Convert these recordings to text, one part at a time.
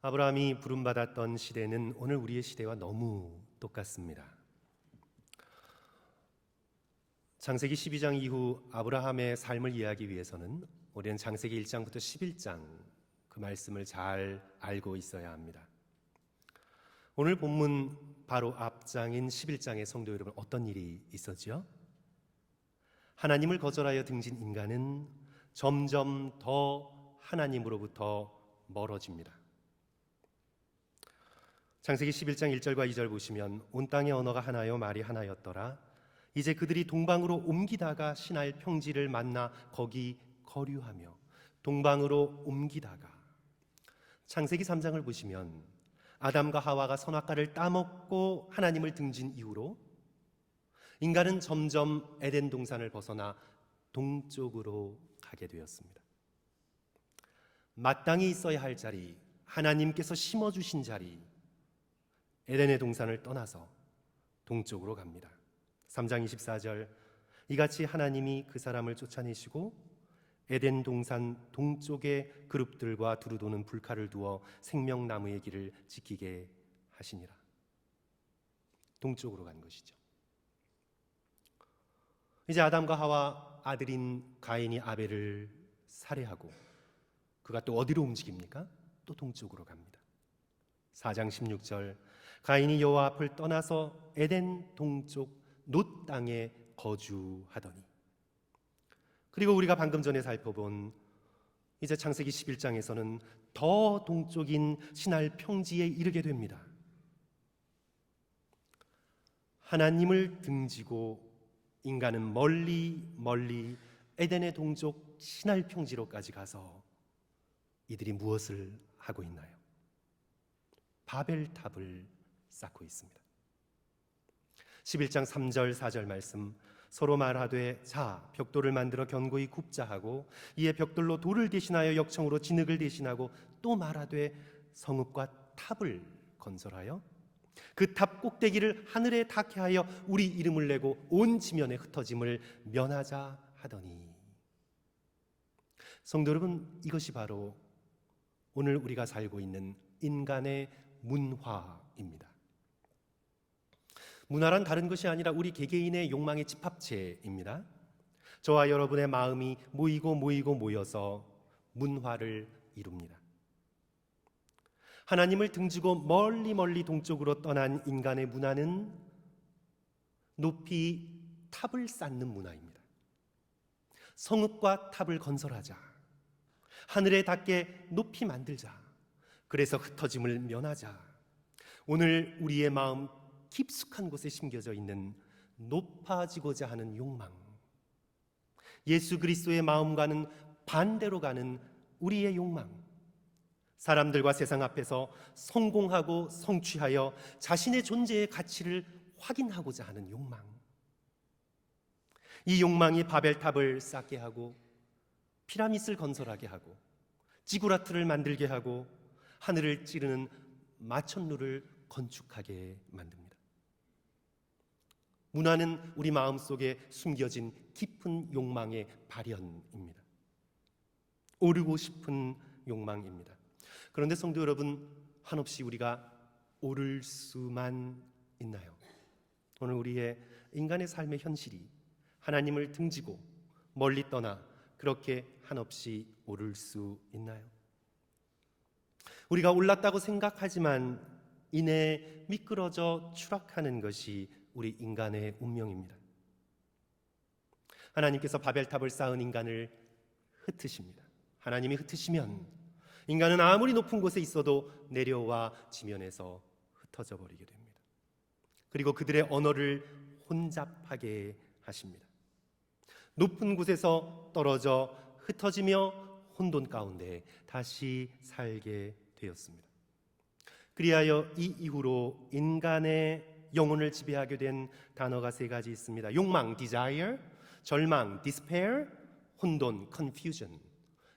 아브라함이 부름받았던 시대는 오늘 우리의 시대와 너무 똑같습니다. 창세기 12장 이후 아브라함의 삶을 이해하기 위해서는 우리는 창세기 1장부터 11장 그 말씀을 잘 알고 있어야 합니다. 오늘 본문 바로 앞장인 11장의 성도 여러분, 어떤 일이 있었지요? 하나님을 거절하여 등진 인간은 점점 더 하나님으로부터 멀어집니다. 창세기 11장 1절과 2절 보시면 온 땅의 언어가 하나요 말이 하나였더라. 이제 그들이 동방으로 옮기다가 시날 평지를 만나 거기 거류하며 동방으로 옮기다가. 창세기 3장을 보시면 아담과 하와가 선악과를 따먹고 하나님을 등진 이후로 인간은 점점 에덴 동산을 벗어나 동쪽으로 가게 되었습니다. 마땅히 있어야 할 자리, 하나님께서 심어주신 자리, 에덴의 동산을 떠나서 동쪽으로 갑니다. 3장 24절, 이같이 하나님이 그 사람을 쫓아내시고 에덴 동산 동쪽에 그룹들과 두루 도는 불칼을 두어 생명나무의 길을 지키게 하시니라. 동쪽으로 간 것이죠. 이제 아담과 하와 아들인 가인이 아벨을 살해하고 그가 또 어디로 움직입니까? 또 동쪽으로 갑니다. 4장 16절, 가인이 여호와 앞을 떠나서 에덴 동쪽 놋 땅에 거주하더니. 그리고 우리가 방금 전에 살펴본 이제 창세기 11장에서는 더 동쪽인 시날 평지에 이르게 됩니다. 하나님을 등지고 인간은 멀리 멀리 에덴의 동쪽 시날 평지로까지 가서 이들이 무엇을 하고 있나요? 바벨탑을 쌓고 있습니다. 11장 3절 4절 말씀, 서로 말하되 자 벽돌을 만들어 견고히 굽자 하고 이에 벽돌로 돌을 대신하여 역청으로 진흙을 대신하고 또 말하되 성읍과 탑을 건설하여 그 탑 꼭대기를 하늘에 닿게 하여 우리 이름을 내고 온 지면에 흩어짐을 면하자 하더니. 성도 여러분, 이것이 바로 오늘 우리가 살고 있는 인간의 문화입니다. 문화란 다른 것이 아니라 우리 개개인의 욕망의 집합체입니다. 저와 여러분의 마음이 모여서 문화를 이룹니다. 하나님을 등지고 멀리 동쪽으로 떠난 인간의 문화는 높이 탑을 쌓는 문화입니다. 성읍과 탑을 건설하자, 하늘에 닿게 높이 만들자, 그래서 흩어짐을 면하자. 오늘 우리의 마음 깊숙한 곳에 심겨져 있는 높아지고자 하는 욕망, 예수 그리스도의 마음과는 반대로 가는 우리의 욕망, 사람들과 세상 앞에서 성공하고 성취하여 자신의 존재의 가치를 확인하고자 하는 욕망, 이 욕망이 바벨탑을 쌓게 하고 피라밋을 건설하게 하고 지구라트를 만들게 하고 하늘을 찌르는 마천루를 건축하게 만듭니다. 문화는 우리 마음속에 숨겨진 깊은 욕망의 발현입니다. 오르고 싶은 욕망입니다. 그런데 성도 여러분, 한없이 우리가 오를 수만 있나요? 오늘 우리의 인간의 삶의 현실이 하나님을 등지고 멀리 떠나 그렇게 한없이 오를 수 있나요? 우리가 올랐다고 생각하지만 이내 미끄러져 추락하는 것이 우리 인간의 운명입니다. 하나님께서 바벨탑을 쌓은 인간을 흩으십니다. 하나님이 흩으시면 인간은 아무리 높은 곳에 있어도 내려와 지면에서 흩어져 버리게 됩니다. 그리고 그들의 언어를 혼잡하게 하십니다. 높은 곳에서 떨어져 흩어지며 혼돈 가운데 다시 살게 되었습니다. 그리하여 이 이후로 인간의 영혼을 지배하게 된 단어가 세 가지 있습니다. 욕망, desire, 절망, despair, 혼돈, confusion.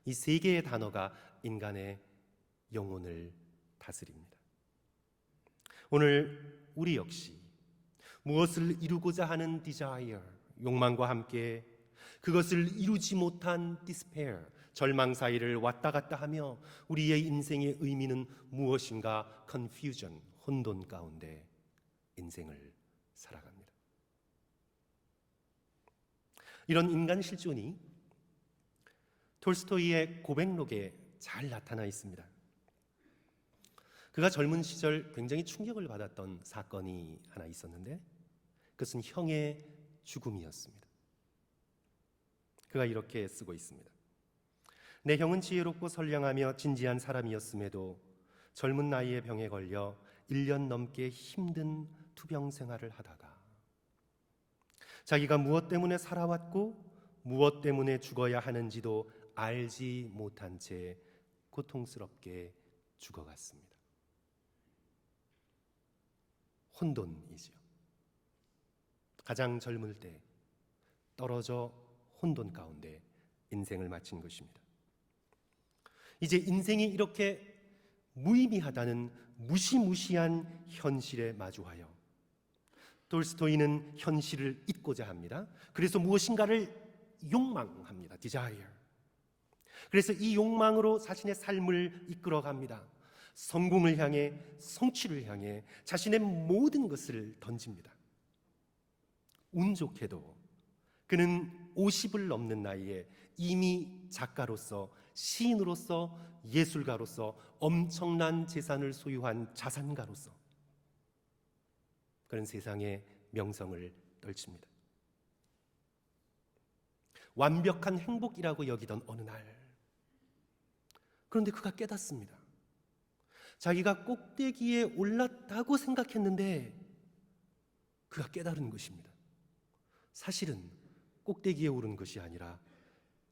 이 세 개의 단어가 인간의 영혼을 다스립니다. 오늘 우리 역시 무엇을 이루고자 하는 desire, 욕망과 함께 그것을 이루지 못한 despair, 절망 사이를 왔다 갔다 하며 우리의 인생의 의미는 무엇인가 confusion, 혼돈 가운데 인생을 살아갑니다. 이런 인간 실존이 톨스토이의 고백록에 잘 나타나 있습니다. 그가 젊은 시절 굉장히 충격을 받았던 사건이 하나 있었는데 그것은 형의 죽음이었습니다. 그가 이렇게 쓰고 있습니다. 내 형은 지혜롭고 선량하며 진지한 사람이었음에도 젊은 나이에 병에 걸려 1년 넘게 힘든 투병 생활을 하다가 자기가 무엇 때문에 살아왔고 무엇 때문에 죽어야 하는지도 알지 못한 채 고통스럽게 죽어갔습니다. 혼돈이지요. 가장 젊을 때 떨어져 혼돈 가운데 인생을 마친 것입니다. 이제 인생이 이렇게 무의미하다는 무시무시한 현실에 마주하여 톨스토이는 현실을 잊고자 합니다. 그래서 무엇인가를 욕망합니다. desire. 그래서 이 욕망으로 자신의 삶을 이끌어갑니다. 성공을 향해, 성취를 향해 자신의 모든 것을 던집니다. 운 좋게도 그는 50을 넘는 나이에 이미 작가로서, 시인으로서, 예술가로서 엄청난 재산을 소유한 자산가로서 그는 세상의 명성을 떨칩니다. 완벽한 행복이라고 여기던 어느 날, 그런데 그가 깨닫습니다. 자기가 꼭대기에 올랐다고 생각했는데 그가 깨달은 것입니다. 사실은 꼭대기에 오른 것이 아니라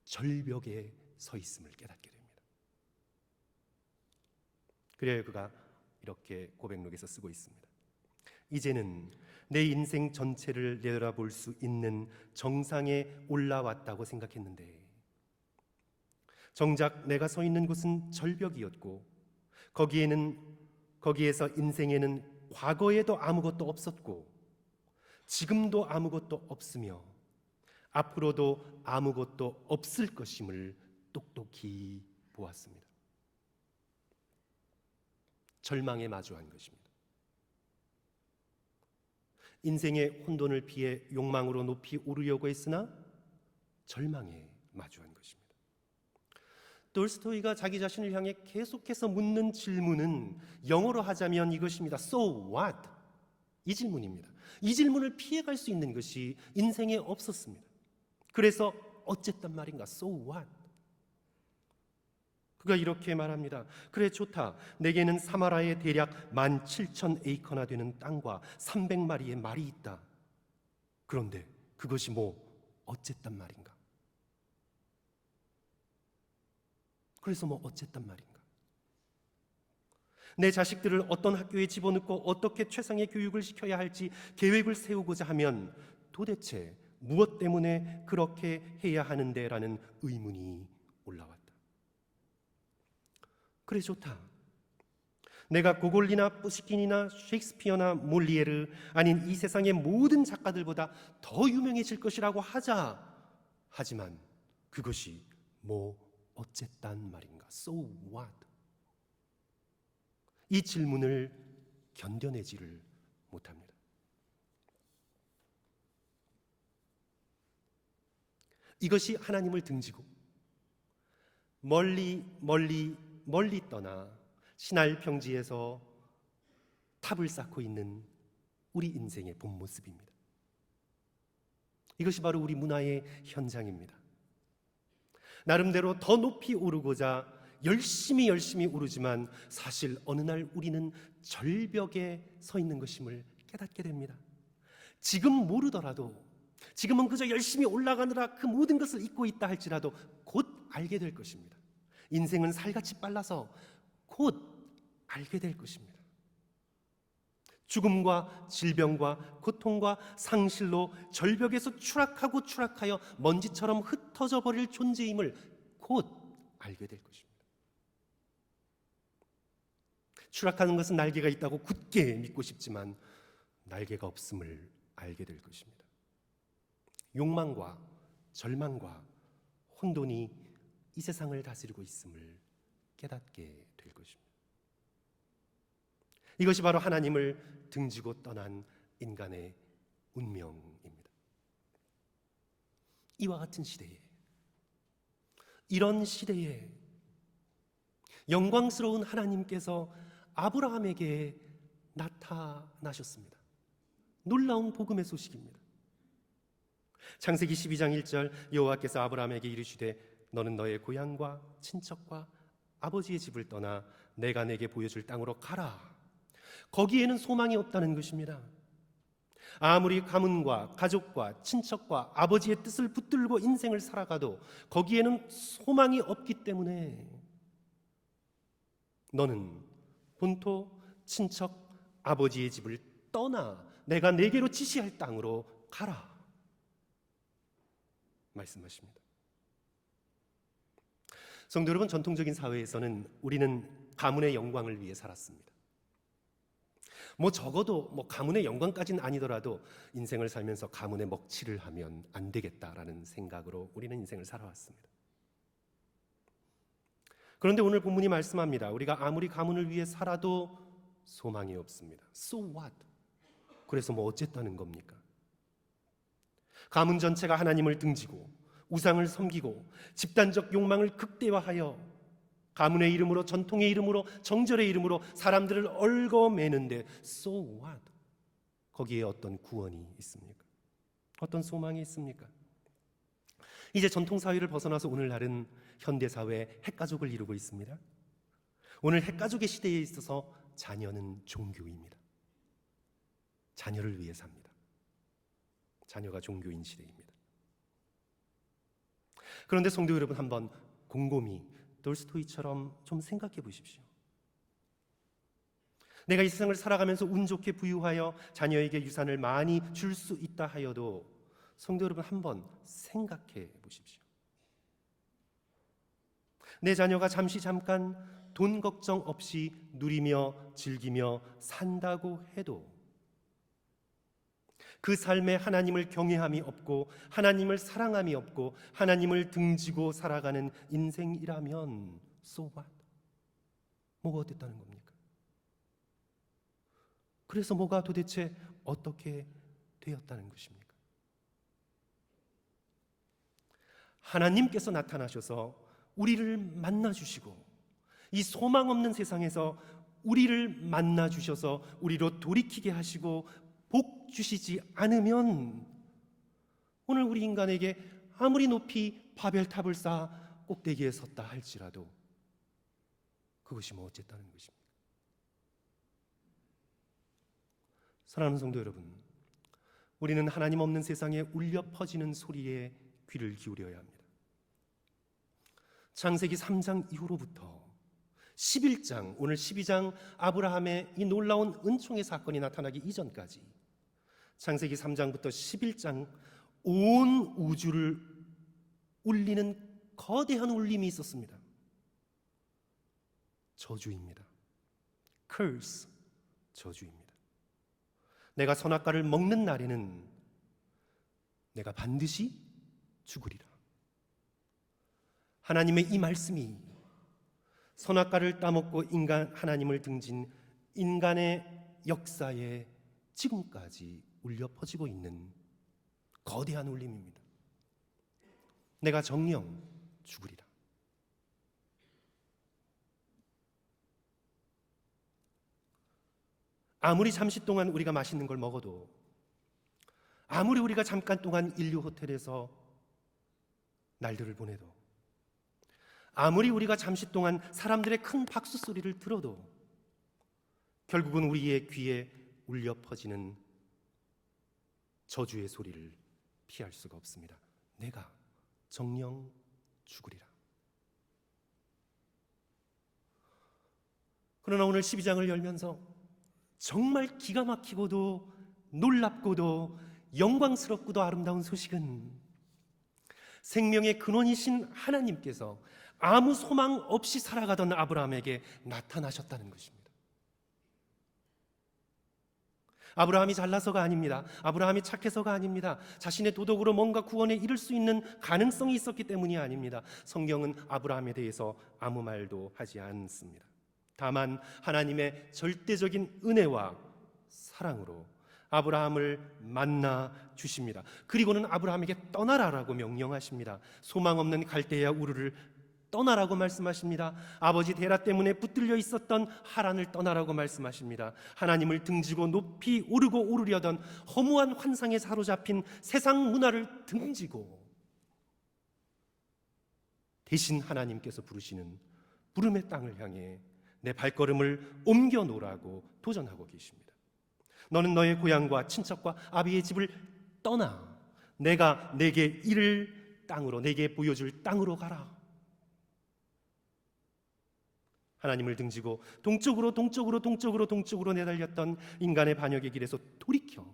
절벽에 서 있음을 깨닫게 됩니다. 그래야 그가 이렇게 고백록에서 쓰고 있습니다. 이제는 내 인생 전체를 내려다볼 수 있는 정상에 올라왔다고 생각했는데 정작 내가 서 있는 곳은 절벽이었고 거기에서 인생에는 과거에도 아무것도 없었고 지금도 아무것도 없으며 앞으로도 아무것도 없을 것임을 똑똑히 보았습니다. 절망에 마주한 것입니다. 인생의 혼돈을 피해 욕망으로 높이 오르려고 했으나 절망에 마주한 것입니다. 톨스토이가 자기 자신을 향해 계속해서 묻는 질문은 영어로 하자면 이것입니다. So what? 이 질문입니다. 이 질문을 피해갈 수 있는 것이 인생에 없었습니다. 그래서 어쨌단 말인가? So what? 그가 이렇게 말합니다. 그래 좋다. 내게는 사마라에 대략 17,000에이커나 되는 땅과 300마리의 말이 있다. 그런데 그것이 뭐 어쨌단 말인가? 그래서 뭐 어쨌단 말인가? 내 자식들을 어떤 학교에 집어넣고 어떻게 최상의 교육을 시켜야 할지 계획을 세우고자 하면 도대체 무엇 때문에 그렇게 해야 하는데? 라는 의문이 올라왔다. 그래 좋다. 내가 고골리나 뿌시킨이나 셰익스피어나 몰리에르 아닌 이 세상의 모든 작가들보다 더 유명해질 것이라고 하자. 하지만 그것이 뭐 어쨌단 말인가? So what? 이 질문을 견뎌내지를 못합니다. 이것이 하나님을 등지고 멀리 떠나 신할 평지에서 탑을 쌓고 있는 우리 인생의 본 모습입니다. 이것이 바로 우리 문화의 현장입니다. 나름대로 더 높이 오르고자 열심히 오르지만 사실 어느 날 우리는 절벽에 서 있는 것임을 깨닫게 됩니다. 지금 모르더라도, 지금은 그저 열심히 올라가느라 그 모든 것을 잊고 있다 할지라도 곧 알게 될 것입니다. 인생은 살같이 빨라서 곧 알게 될 것입니다. 죽음과 질병과 고통과 상실로 절벽에서 추락하여 먼지처럼 흩어져 버릴 존재임을 곧 알게 될 것입니다. 추락하는 것은 날개가 있다고 굳게 믿고 싶지만 날개가 없음을 알게 될 것입니다. 욕망과 절망과 혼돈이 이 세상을 다스리고 있음을 깨닫게 될 것입니다. 이것이 바로 하나님을 등지고 떠난 인간의 운명입니다. 이와 같은 시대에, 이런 시대에 영광스러운 하나님께서 아브라함에게 나타나셨습니다. 놀라운 복음의 소식입니다. 창세기 12장 1절, 여호와께서 아브라함에게 이르시되 너는 너의 고향과 친척과 아버지의 집을 떠나 내가 내게 보여줄 땅으로 가라. 거기에는 소망이 없다는 것입니다. 아무리 가문과 가족과 친척과 아버지의 뜻을 붙들고 인생을 살아가도 거기에는 소망이 없기 때문에 너는 본토, 친척, 아버지의 집을 떠나 내가 네게로 지시할 땅으로 가라 말씀하십니다. 성도 여러분, 전통적인 사회에서는 우리는 가문의 영광을 위해 살았습니다. 적어도 가문의 영광까지는 아니더라도 인생을 살면서 가문의 먹칠을 하면 안 되겠다라는 생각으로 우리는 인생을 살아왔습니다. 그런데 오늘 본문이 말씀합니다. 우리가 아무리 가문을 위해 살아도 소망이 없습니다. So what? 그래서 어쨌다는 겁니까? 가문 전체가 하나님을 등지고 우상을 섬기고 집단적 욕망을 극대화하여 가문의 이름으로, 전통의 이름으로, 정절의 이름으로 사람들을 얽어매는데 so what? 거기에 어떤 구원이 있습니까? 어떤 소망이 있습니까? 이제 전통사회를 벗어나서 오늘날은 현대사회 핵가족을 이루고 있습니다. 오늘 핵가족의 시대에 있어서 자녀는 종교입니다. 자녀를 위해 삽니다. 자녀가 종교인 시대입니다. 그런데 성도 여러분, 한번 곰곰이 돌스토이처럼 좀 생각해 보십시오. 내가 이 세상을 살아가면서 운 좋게 부유하여 자녀에게 유산을 많이 줄 수 있다 하여도 성도 여러분, 한번 생각해 보십시오. 내 자녀가 잠깐 돈 걱정 없이 누리며 즐기며 산다고 해도 그 삶에 하나님을 경외함이 없고 하나님을 사랑함이 없고 하나님을 등지고 살아가는 인생이라면 so what? 뭐가 어땠다는 겁니까? 그래서 뭐가 도대체 어떻게 되었다는 것입니까? 하나님께서 나타나셔서 우리를 만나주시고 이 소망 없는 세상에서 우리를 만나주셔서 우리로 돌이키게 하시고 복 주시지 않으면 오늘 우리 인간에게 아무리 높이 바벨탑을 쌓아 꼭대기에 섰다 할지라도 그것이 어쨌다는 것입니까? 사랑하는 성도 여러분, 우리는 하나님 없는 세상에 울려 퍼지는 소리에 귀를 기울여야 합니다. 창세기 3장 이후로부터 11장, 오늘 12장 아브라함의 이 놀라운 은총의 사건이 나타나기 이전까지 창세기 3장부터 11장 온 우주를 울리는 거대한 울림이 있었습니다. 저주입니다. curse, 저주입니다. 내가 선악과를 먹는 날에는 내가 반드시 죽으리라. 하나님의 이 말씀이 선악과를 따먹고 하나님을 등진 인간의 역사에 지금까지 울려 퍼지고 있는 거대한 울림입니다. 내가 정령 죽으리라. 아무리 잠시 동안 우리가 맛있는 걸 먹어도, 아무리 우리가 잠깐 동안 인류 호텔에서 날들을 보내도, 아무리 우리가 잠시 동안 사람들의 큰 박수 소리를 들어도 결국은 우리의 귀에 울려 퍼지는 저주의 소리를 피할 수가 없습니다. 내가 정령 죽으리라. 그러나 오늘 12장을 열면서 정말 기가 막히고도 놀랍고도 영광스럽고도 아름다운 소식은 생명의 근원이신 하나님께서 아무 소망 없이 살아가던 아브라함에게 나타나셨다는 것입니다. 아브라함이 잘나서가 아닙니다. 아브라함이 착해서가 아닙니다. 자신의 도덕으로 뭔가 구원에 이를 수 있는 가능성이 있었기 때문이 아닙니다. 성경은 아브라함에 대해서 아무 말도 하지 않습니다. 다만 하나님의 절대적인 은혜와 사랑으로 아브라함을 만나 주십니다. 그리고는 아브라함에게 떠나라라고 명령하십니다. 소망 없는 갈대아 우르를 떠나라고 말씀하십니다. 아버지 데라 때문에 붙들려 있었던 하란을 떠나라고 말씀하십니다. 하나님을 등지고 높이 오르고 오르려던 허무한 환상에 사로잡힌 세상 문화를 등지고 대신 하나님께서 부르시는 부름의 땅을 향해 내 발걸음을 옮겨 놓으라고 도전하고 계십니다. 너는 너의 고향과 친척과 아비의 집을 떠나 내가 내게 이를 땅으로, 내게 보여줄 땅으로 가라. 하나님을 등지고 동쪽으로 내달렸던 인간의 반역의 길에서 돌이켜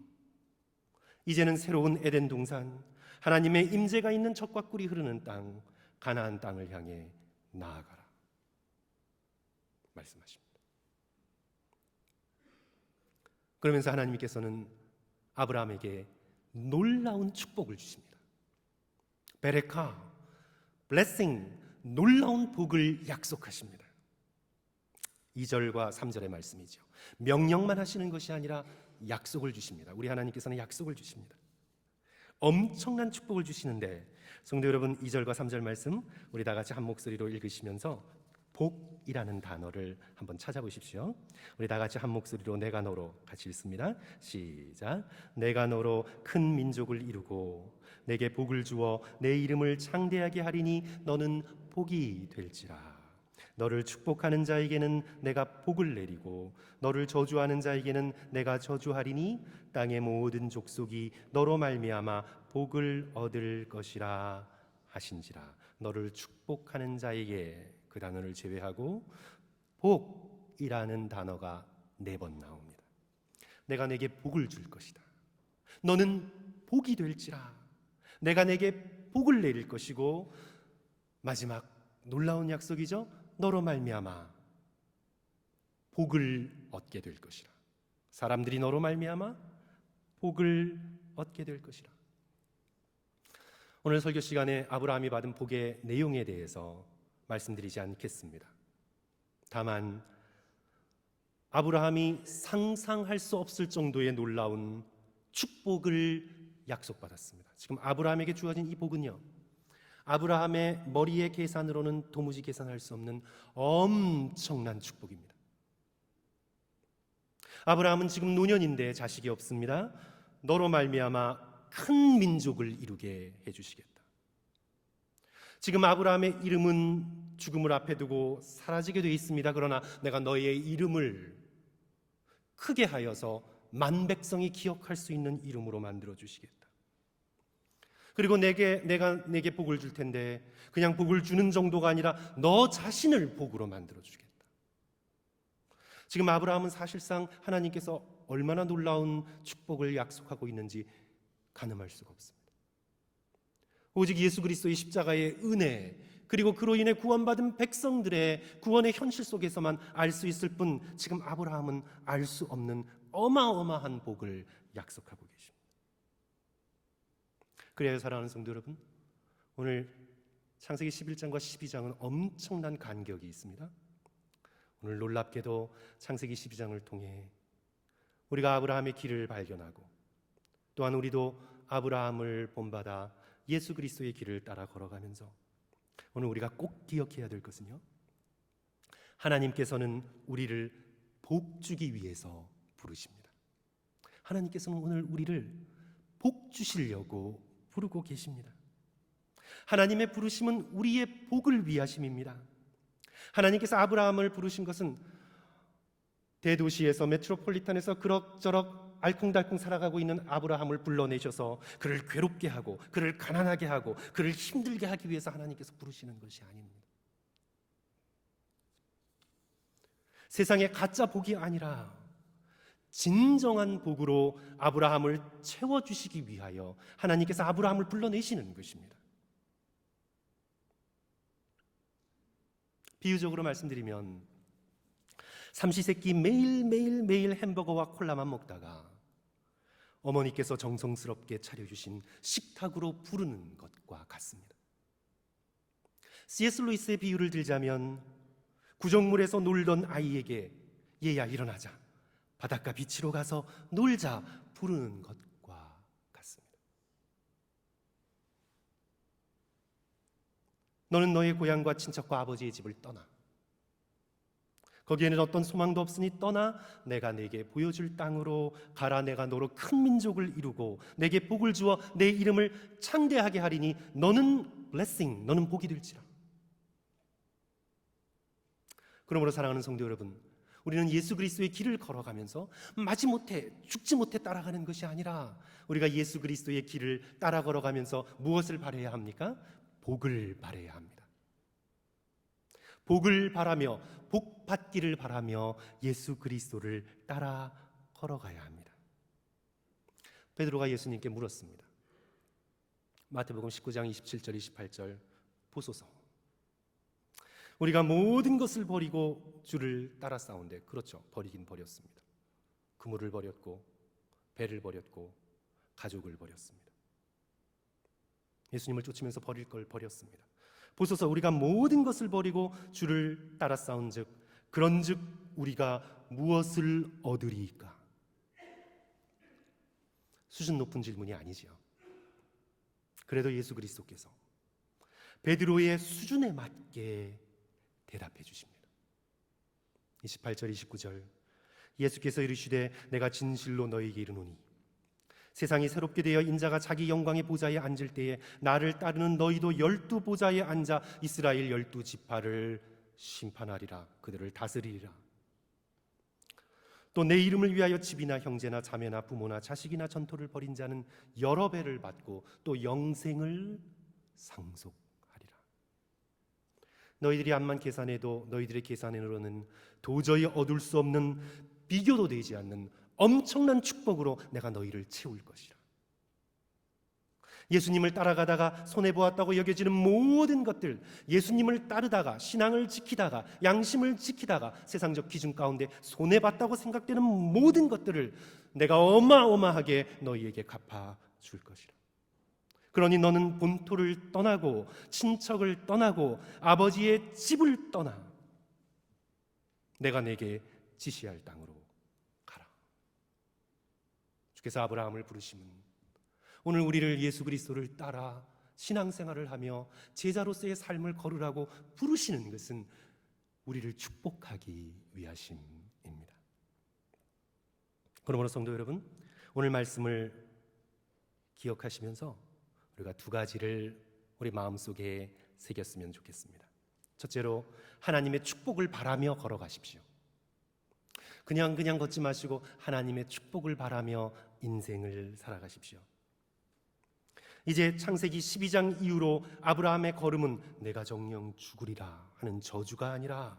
이제는 새로운 에덴 동산, 하나님의 임재가 있는 젖과 꿀이 흐르는 땅, 가나안 땅을 향해 나아가라 말씀하십니다. 그러면서 하나님께서는 아브라함에게 놀라운 축복을 주십니다. 베레카, 블레싱, 놀라운 복을 약속하십니다. 2절과 3절의 말씀이죠. 명령만 하시는 것이 아니라 약속을 주십니다. 우리 하나님께서는 약속을 주십니다. 엄청난 축복을 주시는데 성도 여러분, 2절과 3절 말씀 우리 다 같이 한 목소리로 읽으시면서 복이라는 단어를 한번 찾아보십시오. 우리 다 같이 한 목소리로 내가 너로 같이 읽습니다. 시작. 내가 너로 큰 민족을 이루고 내게 복을 주어 내 이름을 창대하게 하리니 너는 복이 될지라. 너를 축복하는 자에게는 내가 복을 내리고 너를 저주하는 자에게는 내가 저주하리니 땅의 모든 족속이 너로 말미암아 복을 얻을 것이라 하신지라. 너를 축복하는 자에게 그 단어를 제외하고 복이라는 단어가 4번 나옵니다. 내가 내게 복을 줄 것이다. 너는 복이 될지라. 내가 내게 복을 내릴 것이고 마지막 놀라운 약속이죠. 너로 말미암아 복을 얻게 될 것이라. 사람들이 너로 말미암아 복을 얻게 될 것이라. 오늘 설교 시간에 아브라함이 받은 복의 내용에 대해서 말씀드리지 않겠습니다. 다만 아브라함이 상상할 수 없을 정도의 놀라운 축복을 약속받았습니다. 지금 아브라함에게 주어진 이 복은요, 아브라함의 머리의 계산으로는 도무지 계산할 수 없는 엄청난 축복입니다. 아브라함은 지금 노년인데 자식이 없습니다. 너로 말미암아 큰 민족을 이루게 해주시겠다. 지금 아브라함의 이름은 죽음을 앞에 두고 사라지게 되어 있습니다. 그러나 내가 너의 이름을 크게 하여서 만 백성이 기억할 수 있는 이름으로 만들어 주시겠다. 그리고 내가 내게 복을 줄 텐데 그냥 복을 주는 정도가 아니라 너 자신을 복으로 만들어 주겠다. 지금 아브라함은 사실상 하나님께서 얼마나 놀라운 축복을 약속하고 있는지 가늠할 수가 없습니다. 오직 예수 그리스도의 십자가의 은혜, 그리고 그로 인해 구원받은 백성들의 구원의 현실 속에서만 알 수 있을 뿐, 지금 아브라함은 알 수 없는 어마어마한 복을 약속하고 계십니다. 그래야 사랑하는 성도 여러분, 오늘 창세기 11장과 12장은 엄청난 간격이 있습니다. 오늘 놀랍게도 창세기 12장을 통해 우리가 아브라함의 길을 발견하고 또한 우리도 아브라함을 본받아 예수 그리스도의 길을 따라 걸어가면서 오늘 우리가 꼭 기억해야 될 것은요, 하나님께서는 우리를 복 주기 위해서 부르십니다. 하나님께서는 오늘 우리를 복 주시려고 부르고 계십니다. 하나님의 부르심은 우리의 복을 위하심입니다. 하나님께서 아브라함을 부르신 것은 대도시에서, 메트로폴리탄에서 그럭저럭 알콩달콩 살아가고 있는 아브라함을 불러내셔서 그를 괴롭게 하고 그를 가난하게 하고 그를 힘들게 하기 위해서 하나님께서 부르시는 것이 아닙니다. 세상의 가짜 복이 아니라 진정한 복으로 아브라함을 채워주시기 위하여 하나님께서 아브라함을 불러내시는 것입니다. 비유적으로 말씀드리면 삼시세끼 매일 햄버거와 콜라만 먹다가 어머니께서 정성스럽게 차려주신 식탁으로 부르는 것과 같습니다. C.S. 루이스의 비유를 들자면 구정물에서 놀던 아이에게 얘야 일어나자, 바닷가 비치로 가서 놀자 부르는 것과 같습니다. 너는 너의 고향과 친척과 아버지의 집을 떠나. 거기에는 어떤 소망도 없으니 떠나 내가 네게 보여줄 땅으로 가라. 내가 너로 큰 민족을 이루고 내게 복을 주어 내 이름을 창대하게 하리니 너는 blessing, 너는 복이 될지라. 그러므로 사랑하는 성도 여러분, 우리는 예수 그리스도의 길을 걸어가면서 마지못해 죽지 못해 따라가는 것이 아니라 우리가 예수 그리스도의 길을 따라 걸어가면서 무엇을 바라야 합니까? 복을 바라야 합니다. 복을 바라며 복 받기를 바라며 예수 그리스도를 따라 걸어가야 합니다. 베드로가 예수님께 물었습니다. 마태복음 19장 27절 28절 보소서, 우리가 모든 것을 버리고 주를 따라 싸운데, 그렇죠, 버리긴 버렸습니다. 그물을 버렸고 배를 버렸고 가족을 버렸습니다. 예수님을 쫓으면서 버릴 걸 버렸습니다. 보소서, 우리가 모든 것을 버리고 주를 따라 싸운즉 그런즉 우리가 무엇을 얻으리이까? 수준 높은 질문이 아니지요. 그래도 예수 그리스도께서 베드로의 수준에 맞게 대답해 주십니다. 28절 29절 예수께서 이르시되 내가 진실로 너희에게 이르노니 세상이 새롭게 되어 인자가 자기 영광의 보좌에 앉을 때에 나를 따르는 너희도 12보좌에 앉아 이스라엘 12지파를 심판하리라. 그들을 다스리리라. 또 내 이름을 위하여 집이나 형제나 자매나 부모나 자식이나 전토를 벌인 자는 여러 배를 받고 또 영생을 상속하리라. 너희들이 암만 계산해도 너희들의 계산으로는 도저히 얻을 수 없는, 비교도 되지 않는 엄청난 축복으로 내가 너희를 채울 것이라. 예수님을 따라가다가 손해보았다고 여겨지는 모든 것들, 예수님을 따르다가 신앙을 지키다가 양심을 지키다가 세상적 기준 가운데 손해봤다고 생각되는 모든 것들을 내가 어마어마하게 너희에게 갚아줄 것이라. 그러니 너는 본토를 떠나고 친척을 떠나고 아버지의 집을 떠나 내가 내게 지시할 땅으로 가라. 주께서 아브라함을 부르시면 오늘 우리를 예수 그리스도를 따라 신앙생활을 하며 제자로서의 삶을 걸으라고 부르시는 것은 우리를 축복하기 위하심입니다. 그러므로 성도 여러분, 오늘 말씀을 기억하시면서 우리가 두 가지를 우리 마음속에 새겼으면 좋겠습니다. 첫째로, 하나님의 축복을 바라며 걸어가십시오. 그냥 걷지 마시고 하나님의 축복을 바라며 인생을 살아가십시오. 이제 창세기 12장 이후로 아브라함의 걸음은 내가 정녕 죽으리라 하는 저주가 아니라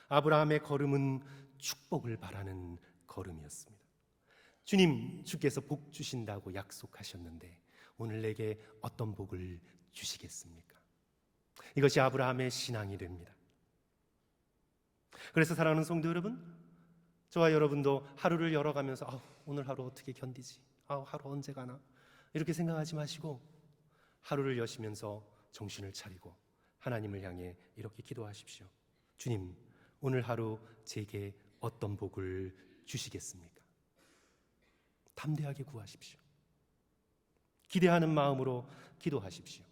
아브라함의 걸음은 축복을 바라는 걸음이었습니다. 주님, 주께서 복 주신다고 약속하셨는데 오늘 내게 어떤 복을 주시겠습니까? 이것이 아브라함의 신앙이 됩니다. 그래서 사랑하는 성도 여러분, 저와 여러분도 하루를 열어가면서 오늘 하루 어떻게 견디지? 하루 언제 가나? 이렇게 생각하지 마시고 하루를 여시면서 정신을 차리고 하나님을 향해 이렇게 기도하십시오. 주님, 오늘 하루 제게 어떤 복을 주시겠습니까? 담대하게 구하십시오. 기대하는 마음으로 기도하십시오.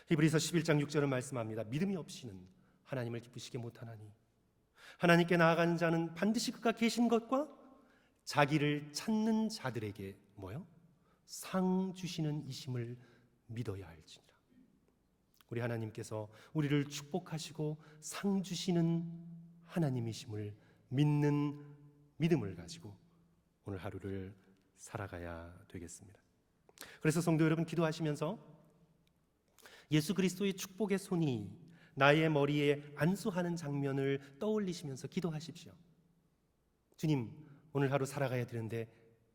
히브리서 11장 6절은 말씀합니다. 믿음이 없이는 하나님을 기쁘시게 못하나니 하나님께 나아가는 자는 반드시 그가 계신 것과 자기를 찾는 자들에게 상 주시는 이심을 믿어야 할지니라. 우리 하나님께서 우리를 축복하시고 상 주시는 하나님이심을 믿는 믿음을 가지고 오늘 하루를 살아가야 되겠습니다. 그래서 성도 여러분, 기도하시면서 예수 그리스도의 축복의 손이 나의 머리에 안수하는 장면을 떠올리시면서 기도하십시오. 주님, 오늘 하루 살아가야 되는데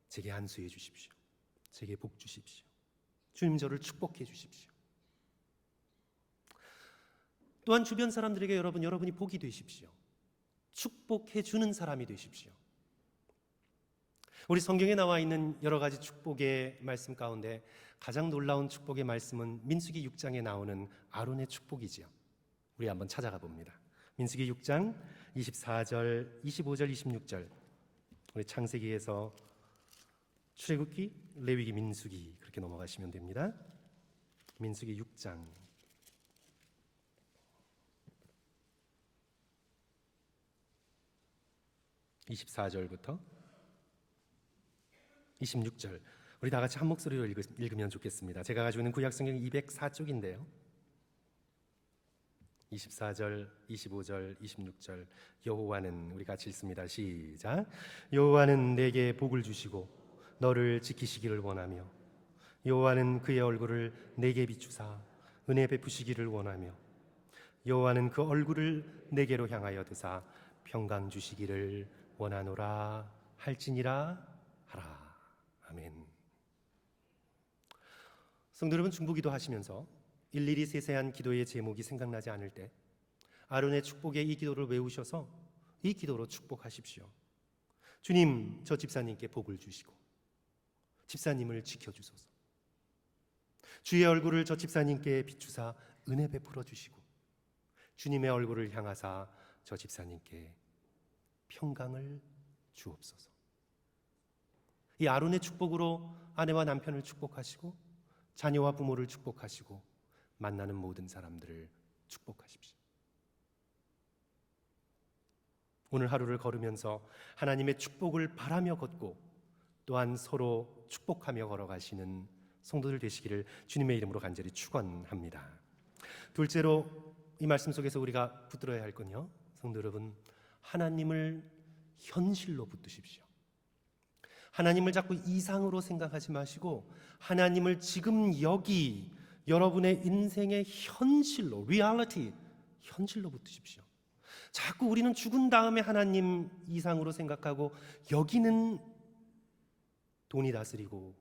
제게 안수해 주십시오. 제게 복 주십시오. 주님, 저를 축복해 주십시오. 또한 주변 사람들에게 여러분이 복이 되십시오. 축복해 주는 사람이 되십시오. 우리 성경에 나와 있는 여러 가지 축복의 말씀 가운데 가장 놀라운 축복의 말씀은 민수기 6장에 나오는 아론의 축복이지요. 우리 한번 찾아가 봅니다. 민수기 6장 24절, 25절, 26절. 우리 창세기에서 출애굽기, 레위기, 민수기 그렇게 넘어가시면 됩니다. 민수기 6장 24절부터 26절, 우리 다 같이 한 목소리로 읽으면 좋겠습니다. 제가 가지고 있는 구약성경 204쪽인데요. 24절, 25절, 26절. 여호와는, 우리 같이 읽습니다. 시작. 여호와는 내게 복을 주시고 너를 지키시기를 원하며, 여호와는 그의 얼굴을 내게 비추사 은혜 베푸시기를 원하며, 여호와는 그 얼굴을 내게로 향하여 드사 평강 주시기를 원하노라 할지니라 하라. 아멘. 성도 여러분, 중보기도 하시면서 일일이 세세한 기도의 제목이 생각나지 않을 때 아론의 축복의 이 기도를 외우셔서 이 기도로 축복하십시오. 주님, 저 집사님께 복을 주시고 집사님을 지켜주소서. 주의 얼굴을 저 집사님께 비추사 은혜 베풀어 주시고 주님의 얼굴을 향하사 저 집사님께 평강을 주옵소서. 이 아론의 축복으로 아내와 남편을 축복하시고 자녀와 부모를 축복하시고 만나는 모든 사람들을 축복하십시오. 오늘 하루를 걸으면서 하나님의 축복을 바라며 걷고 또한 서로 축복하며 걸어가시는 성도들 되시기를 주님의 이름으로 간절히 축원합니다. 둘째로 이 말씀 속에서 우리가 붙들어야 할 건요, 성도 여러분, 하나님을 현실로 붙드십시오. 하나님을 자꾸 이상으로 생각하지 마시고 하나님을 지금 여기 여러분의 인생의 현실로, 리얼리티, 현실로 붙드십시오. 자꾸 우리는 죽은 다음에 하나님 이상으로 생각하고 여기는 돈이 다스리고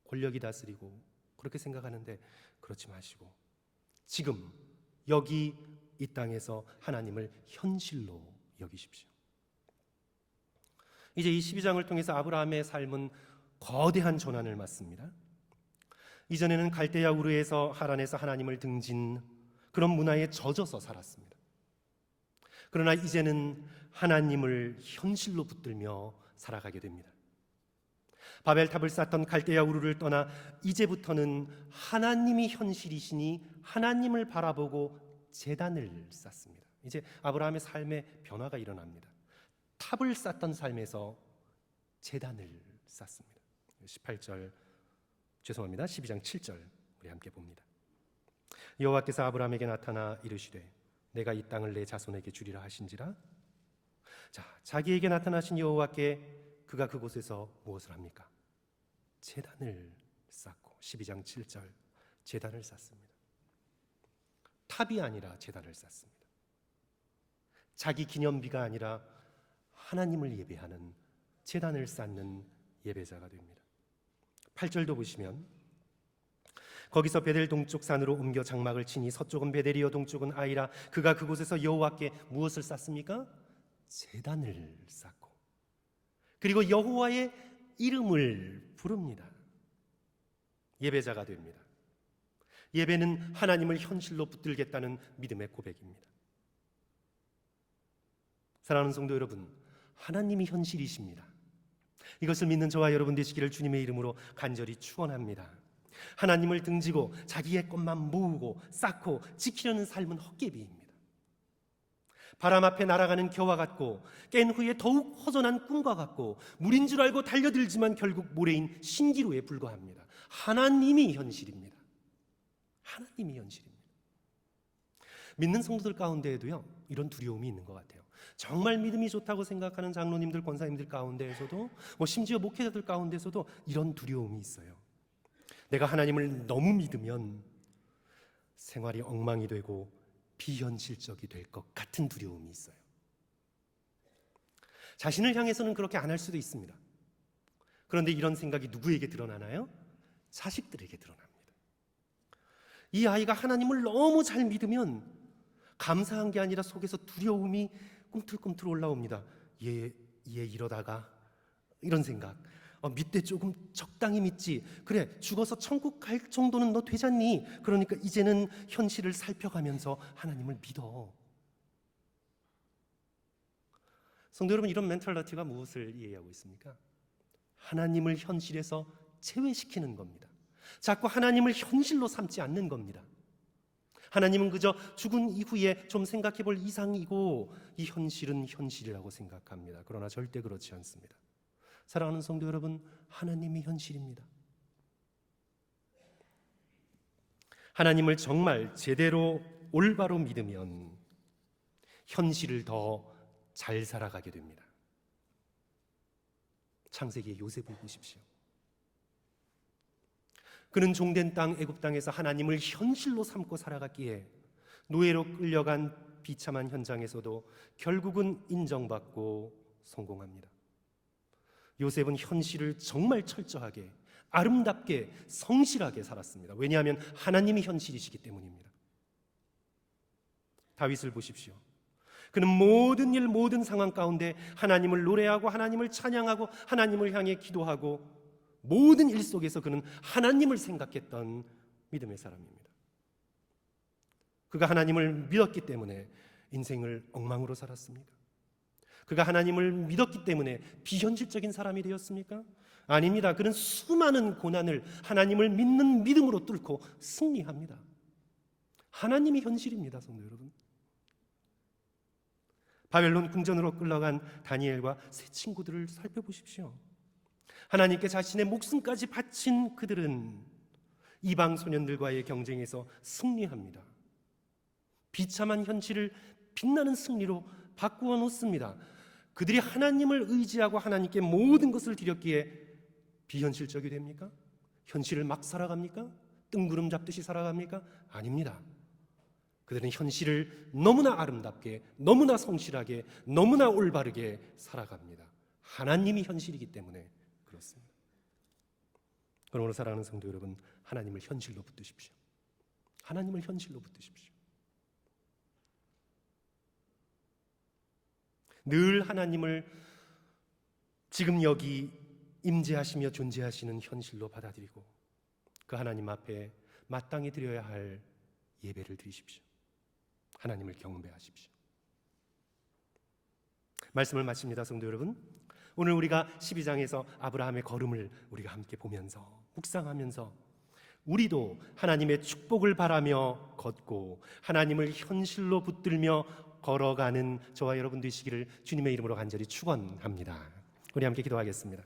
권력이 다스리고 그렇게 생각하는데 그렇지 마시고 지금 여기 이 땅에서 하나님을 현실로 여기십시오. 이제 이 12장을 통해서 아브라함의 삶은 거대한 전환을 맞습니다. 이전에는 갈대아 우르에서 하란에서 하나님을 등진 그런 문화에 젖어서 살았습니다. 그러나 이제는 하나님을 현실로 붙들며 살아가게 됩니다. 바벨탑을 쌓던 갈대아 우르를 떠나 이제부터는 하나님이 현실이시니 하나님을 바라보고 제단을 쌓습니다. 이제 아브라함의 삶의 변화가 일어납니다. 탑을 쌓던 삶에서 제단을 쌓습니다. 12장 7절 우리 함께 봅니다. 여호와께서 아브라함에게 나타나 이르시되 내가 이 땅을 내 자손에게 주리라 하신지라. 자, 자기에게 나타나신 여호와께 그가 그곳에서 무엇을 합니까? 제단을 쌓고 12장 7절 제단을 쌓습니다. 탑이 아니라 제단을 쌓습니다. 자기 기념비가 아니라 하나님을 예배하는 제단을 쌓는 예배자가 됩니다. 8절도 보시면 거기서 베델 동쪽 산으로 옮겨 장막을 치니 서쪽은 베델이요 동쪽은 아이라. 그가 그곳에서 여호와께 무엇을 쌓습니까? 제단을 쌓고 그리고 여호와의 이름을 부릅니다. 예배자가 됩니다. 예배는 하나님을 현실로 붙들겠다는 믿음의 고백입니다. 사랑하는 성도 여러분, 하나님이 현실이십니다. 이것을 믿는 저와 여러분 되시기를 주님의 이름으로 간절히 축원합니다. 하나님을 등지고 자기의 것만 모으고 쌓고 지키려는 삶은 헛개비입니다. 바람 앞에 날아가는 겨와 같고 깬 후에 더욱 허전한 꿈과 같고 물인 줄 알고 달려들지만 결국 모래인 신기루에 불과합니다. 하나님이 현실입니다. 하나님이 현실입니다. 믿는 성도들 가운데에도요, 이런 두려움이 있는 것 같아요. 정말 믿음이 좋다고 생각하는 장로님들, 권사님들 가운데에서도 심지어 목회자들 가운데서도 이런 두려움이 있어요. 내가 하나님을 너무 믿으면 생활이 엉망이 되고 비현실적이 될 것 같은 두려움이 있어요. 자신을 향해서는 그렇게 안 할 수도 있습니다. 그런데 이런 생각이 누구에게 드러나나요? 자식들에게 드러납니다. 이 아이가 하나님을 너무 잘 믿으면 감사한 게 아니라 속에서 두려움이 꿈틀꿈틀 올라옵니다. 얘 이러다가 이런 생각. 믿되 조금 적당히 믿지. 그래, 죽어서 천국 갈 정도는 너 되잖니. 그러니까 이제는 현실을 살펴가면서 하나님을 믿어. 성도 여러분, 이런 멘탈리티가 무엇을 이해하고 있습니까? 하나님을 현실에서 제외시키는 겁니다. 자꾸 하나님을 현실로 삼지 않는 겁니다. 하나님은 그저 죽은 이후에 좀 생각해 볼 이상이고 이 현실은 현실이라고 생각합니다. 그러나 절대 그렇지 않습니다. 사랑하는 성도 여러분, 하나님이 현실입니다. 하나님을 정말 제대로 올바로 믿으면 현실을 더 잘 살아가게 됩니다. 창세기의 요셉을 보십시오. 그는 종된 땅 애굽 땅에서 하나님을 현실로 삼고 살아갔기에 노예로 끌려간 비참한 현장에서도 결국은 인정받고 성공합니다. 요셉은 현실을 정말 철저하게, 아름답게, 성실하게 살았습니다. 왜냐하면 하나님이 현실이시기 때문입니다. 다윗을 보십시오. 그는 모든 일, 모든 상황 가운데 하나님을 노래하고 하나님을 찬양하고 하나님을 향해 기도하고 모든 일 속에서 그는 하나님을 생각했던 믿음의 사람입니다. 그가 하나님을 믿었기 때문에 인생을 엉망으로 살았습니까? 그가 하나님을 믿었기 때문에 비현실적인 사람이 되었습니까? 아닙니다. 그는 수많은 고난을 하나님을 믿는 믿음으로 뚫고 승리합니다. 하나님이 현실입니다, 성도 여러분. 바벨론 궁전으로 끌려간 다니엘과 세 친구들을 살펴보십시오. 하나님께 자신의 목숨까지 바친 그들은 이방 소년들과의 경쟁에서 승리합니다. 비참한 현실을 빛나는 승리로 바꾸어 놓습니다. 그들이 하나님을 의지하고 하나님께 모든 것을 드렸기에 비현실적이 됩니까? 현실을 막 살아갑니까? 뜬구름 잡듯이 살아갑니까? 아닙니다. 그들은 현실을 너무나 아름답게, 너무나 성실하게, 너무나 올바르게 살아갑니다. 하나님이 현실이기 때문에 그렇습니다. 그러므로 사랑하는 성도 여러분, 하나님을 현실로 붙드십시오. 하나님을 현실로 붙드십시오. 늘 하나님을 지금 여기 임재하시며 존재하시는 현실로 받아들이고 그 하나님 앞에 마땅히 드려야 할 예배를 드리십시오. 하나님을 경배하십시오. 말씀을 마칩니다, 성도 여러분. 오늘 우리가 12장에서 아브라함의 걸음을 우리가 함께 보면서 묵상하면서 우리도 하나님의 축복을 바라며 걷고 하나님을 현실로 붙들며 걸어가는 저와 여러분 되시기를 주님의 이름으로 간절히 축원합니다. 우리 함께 기도하겠습니다.